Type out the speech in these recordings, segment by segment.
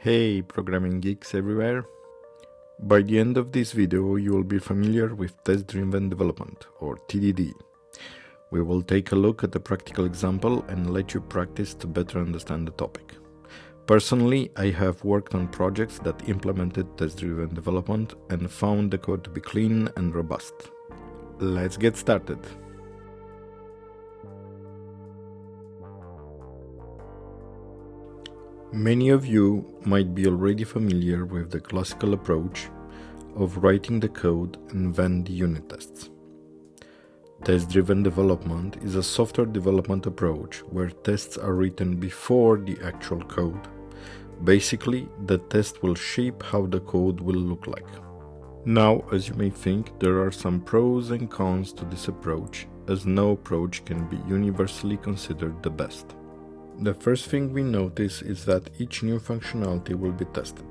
Hey programming geeks everywhere! By the end of this video you will be familiar with test-driven development, or TDD. We will take a look at a practical example and let you practice to better understand the topic. Personally, I have worked on projects that implemented test-driven development and found the code to be clean and robust. Let's get started! Many of you might be already familiar with the classical approach of writing the code and then the unit tests. Test-driven development is a software development approach where tests are written before the actual code. Basically, the test will shape how the code will look like. Now, as you may think, there are some pros and cons to this approach, as no approach can be universally considered the best. The first thing we notice is that each new functionality will be tested.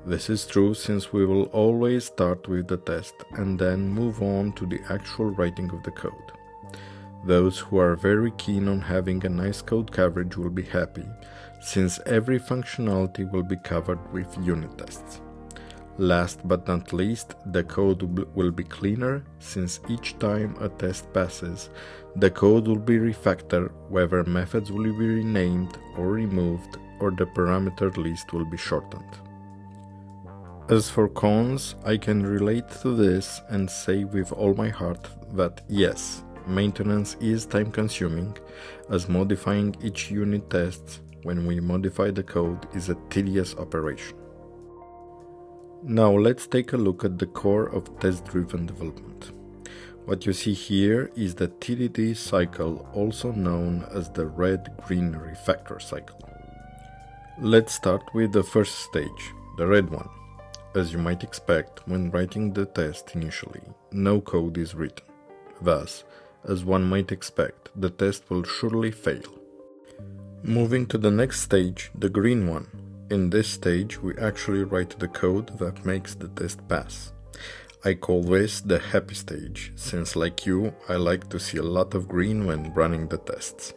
This is true since we will always start with the test and then move on to the actual writing of the code. Those who are very keen on having a nice code coverage will be happy, since every functionality will be covered with unit tests. Last but not least, the code will be cleaner, since each time a test passes, the code will be refactored, whether methods will be renamed or removed, or the parameter list will be shortened. As for cons, I can relate to this and say with all my heart that yes, maintenance is time-consuming, as modifying each unit test when we modify the code is a tedious operation. Now let's take a look at the core of test-driven development. What you see here is the TDD cycle, also known as the Red-Green-Refactor cycle. Let's start with the first stage, the red one. As you might expect, when writing the test initially, no code is written. Thus, as one might expect, the test will surely fail. Moving to the next stage, the green one. In this stage, we actually write the code that makes the test pass. I call this the happy stage, since like you, I like to see a lot of green when running the tests.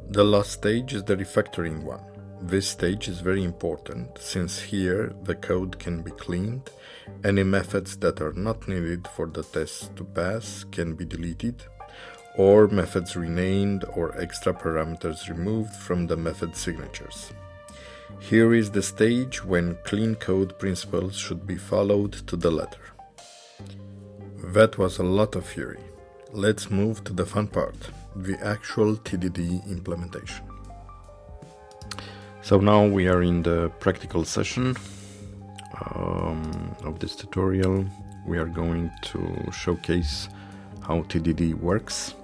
The last stage is the refactoring one. This stage is very important, since here the code can be cleaned, any methods that are not needed for the tests to pass can be deleted, or methods renamed or extra parameters removed from the method signatures. Here is the stage when clean code principles should be followed to the letter. That was a lot of theory. Let's move to the fun part, the actual TDD implementation. So now we are in the practical session of this tutorial. We are going to showcase how TDD works.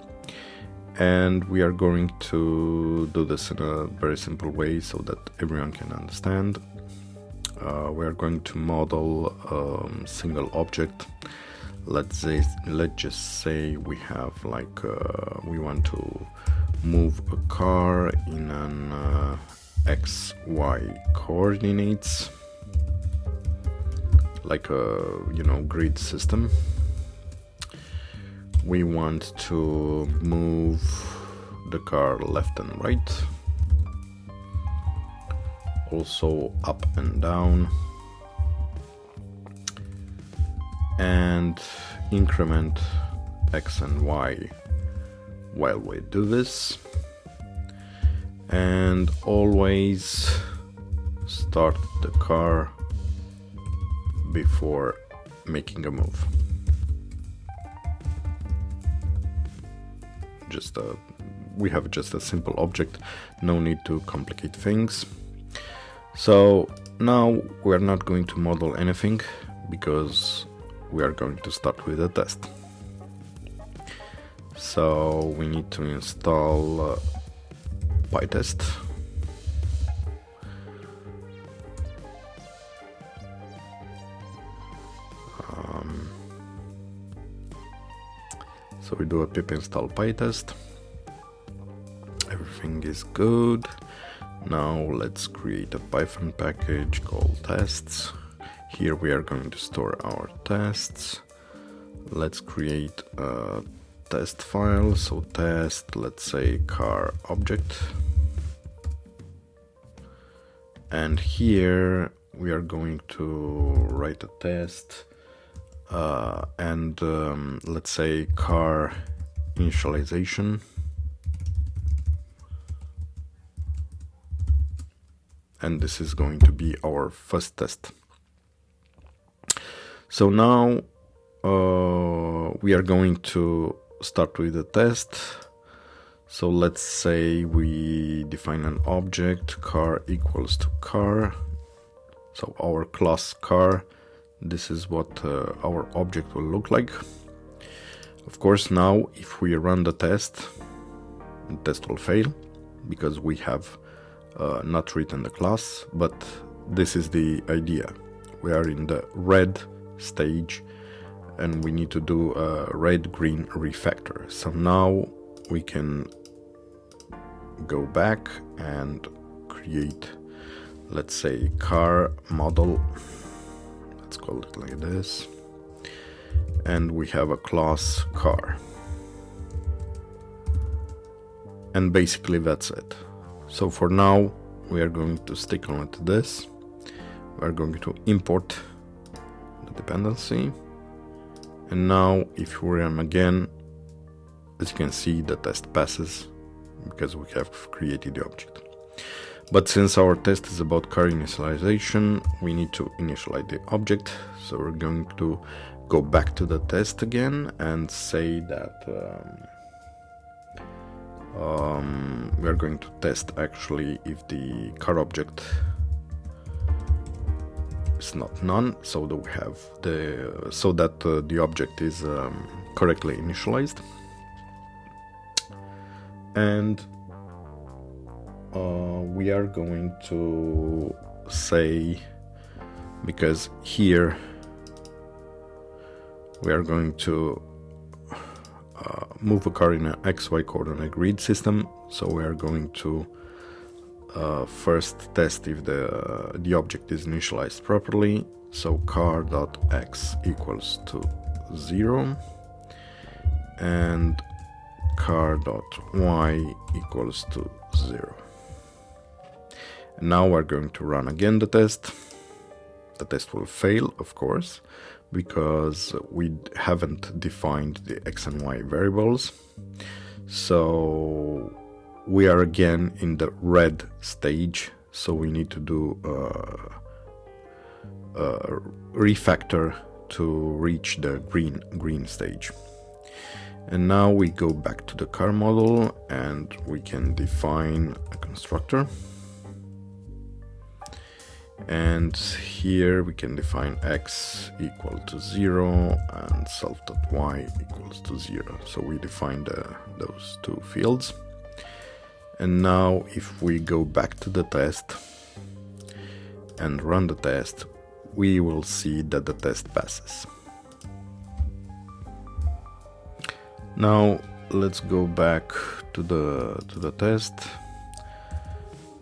And we are going to do this in a very simple way so that everyone can understand. We are going to model a single object. Let's just say we have we want to move a car in an XY coordinates, like a grid system. We want to move the car left and right, also up and down, and increment X and Y while we do this, and always start the car before making a move. We have just a simple object, no need to complicate things. So now we are not going to model anything because we are going to start with a test. So we need to install pytest. So we do a pip install pytest. Everything is good. Now let's create a Python package called tests. Here we are going to store our tests. Let's create a test file. So test, let's say car object. And here we are going to write a test and let's say car initialization. And this is going to be our first test. So now we are going to start with the test. So let's say we define an object, car equals to car. So our class car, this is what our object will look like. Of course, now if we run the test will fail because we have not written the class, but this is the idea. We are in the red stage and we need to do a Red-Green-Refactor. So now we can go back and create, let's say, car model. Let's call it like this. And we have a class car. And basically that's it. So for now, we are going to stick on to this. We are going to import the dependency. And now if we run again, as you can see, the test passes because we have created the object. But since our test is about car initialization, we need to initialize the object. So we're going to go back to the test again and say that we are going to test actually if the car object is not none, so that we have the object is correctly initialized. And we are going to say, because here we are going to move a car in an XY coordinate grid system, so we are going to first test if the object is initialized properly. So car.x equals to 0 and car.y equals to 0. And now we're going to run again the test. The test will fail, of course, because we haven't defined the x and y variables. So we are again in the red stage, so we need to do a refactor to reach the green stage. And now we go back to the car model and we can define a constructor. And here we can define x equal to 0 and self.y equals to 0. So we defined those two fields. And now if we go back to the test and run the test, we will see that the test passes. Now let's go back to the test.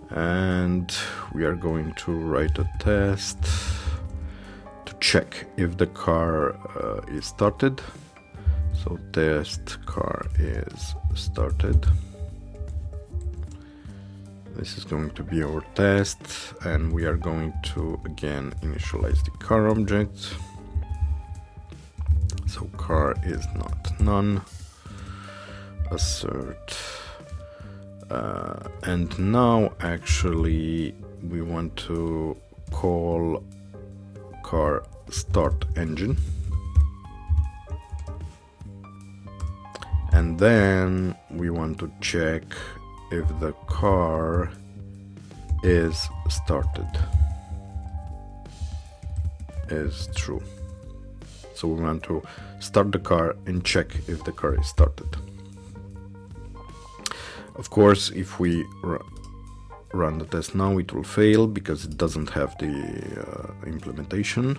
And we are going to write a test to check if the car is started. So test car is started. This is going to be our test, and we are going to again initialize the car object. So car is not none. Assert. And now actually we want to call car start engine, and then we want to check if the car is started, is true. So we want to start the car and check if the car is started. Of course, if we run the test now, it will fail because it doesn't have the implementation,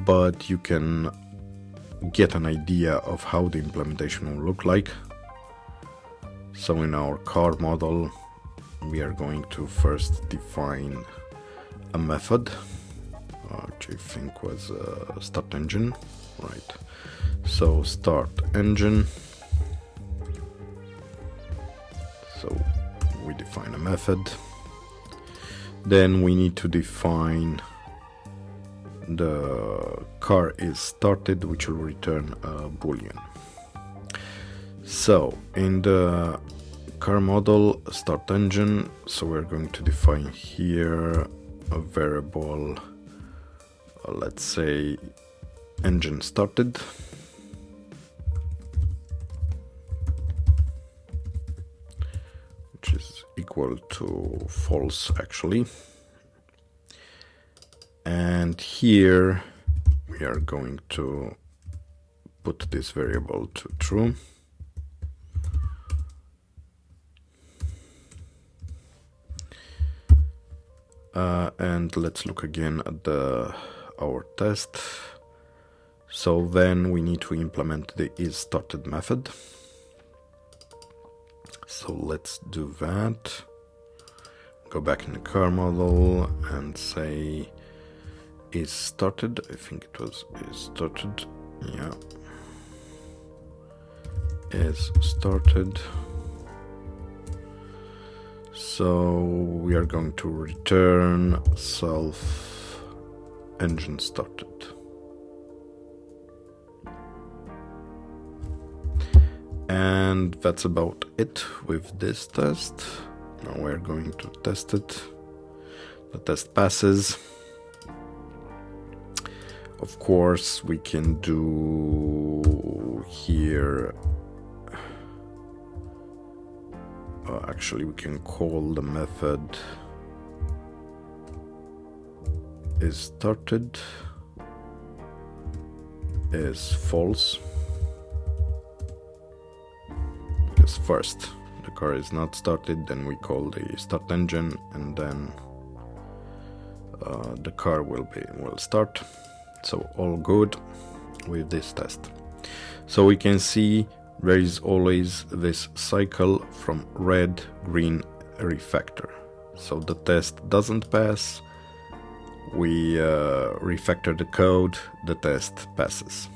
but you can get an idea of how the implementation will look like. So in our car model, we are going to first define a method, which I think was start engine, right? So start engine. So we define a method. Then we need to define the car is started, which will return a boolean. So in the car model start engine, so we're going to define here a variable, let's say engine started, which is equal to false actually. And here we are going to put this variable to true. And let's look again at our test. So then we need to implement the isStarted method. So let's do that. Go back in the car model and say isStarted. I think it was isStarted. Yeah. isStarted. So we are going to return self engine started. And that's about it with this test. Now we're going to test it. The test passes. Of course, we can do here. Actually, we can call the method isStarted is false. Because first the car is not started, then we call the start engine, and then the car will start. So all good with this test. So we can see there is always this cycle from Red-Green-Refactor. So the test doesn't pass, we refactor the code, the test passes.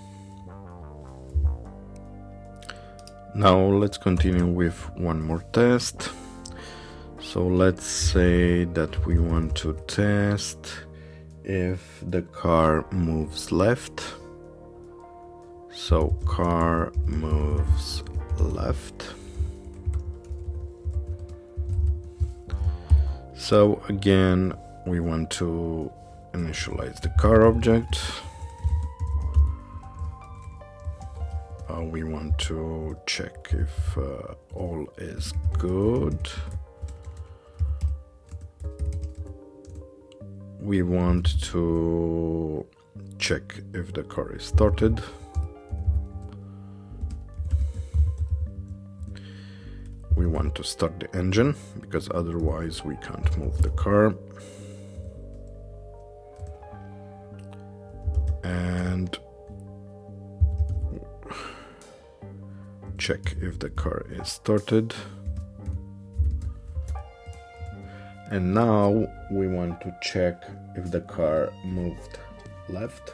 Now let's continue with one more test. So let's say that we want to test if the car moves left. So car moves left. So again, we want to initialize the car object. We want to check if all is good. We want to check if the car is started. We want to start the engine, because otherwise we can't move the car. And check if the car is started. And now we want to check if the car moved left.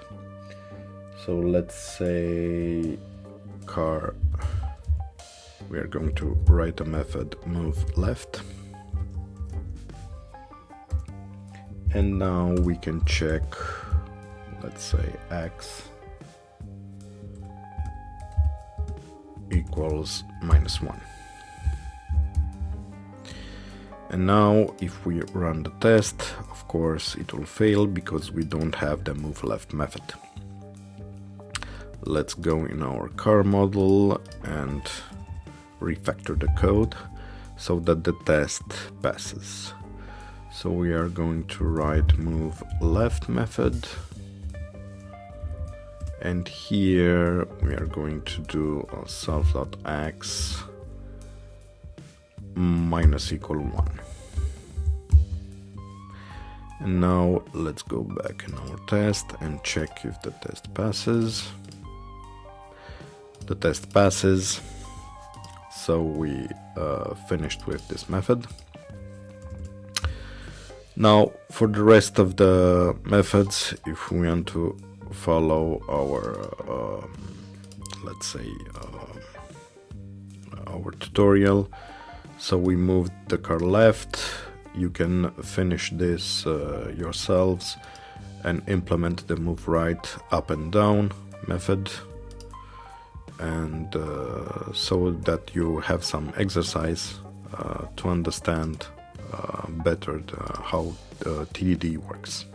So let's say car, we are going to write a method move left. And now we can check, let's say x equals -1. And now if we run the test, of course it will fail because we don't have the move left method. Let's go in our car model and refactor the code so that the test passes. So we are going to write move left method, and here we are going to do a self.x -1. And now let's go back in our test and check if the test passes. The test passes, so we finished with this method. Now for the rest of the methods, if we want to follow our let's say our tutorial, so we moved the car left, you can finish this yourselves and implement the move right up and down method, and so that you have some exercise to understand better how TDD works.